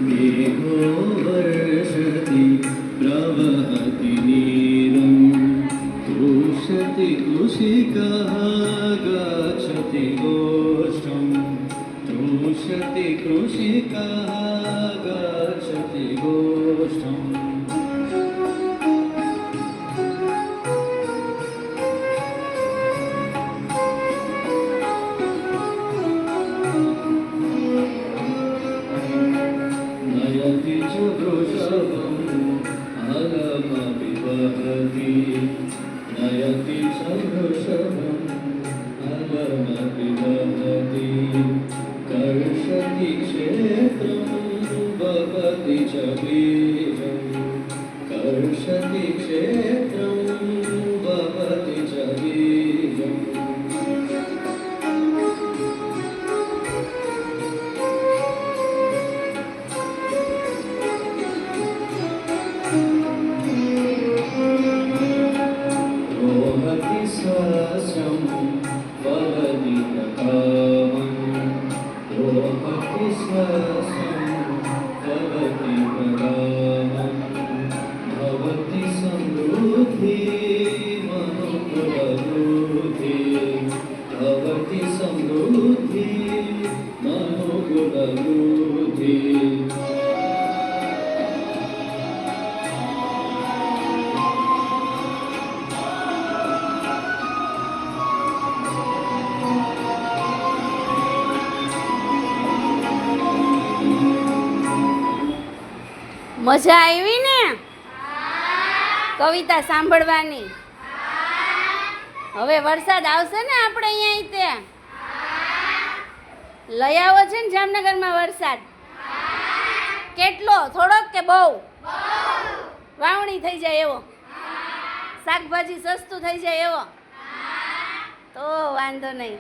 मेघो वर्षति प्रवहति नीरं कृषति कृषिकः गच्छति गोष्ठं तृषति कृषिकः गच्छति गोष्ठम् नयति च वृषभम् अलमपि वहति नयति च वृषभम् अलमपि वहति कर्षति क्षेत्रं वहति च बीजं कर्षति क्षेत्रं वहति च बीजम् रोहति सस्यं फलति प्रकामं रोहति सस्यं फलति प्रकामं भवति समृद्धिः मनुकुलवृद्धिः भवति समृद्धिः मनुकुलवृद्धिः મજા આવી ને કવિતા સાંભળવાની? હવે વરસાદ આવશે ને આપણે અહીંયા તે લઈ આવો છે ને જામનગરમાં વરસાદ? કેટલો? થોડોક કે બહુ? વાવણી થઈ જાય એવો, શાકભાજી સસ્તું થઈ જાય એવો? તો વાંધો નહીં.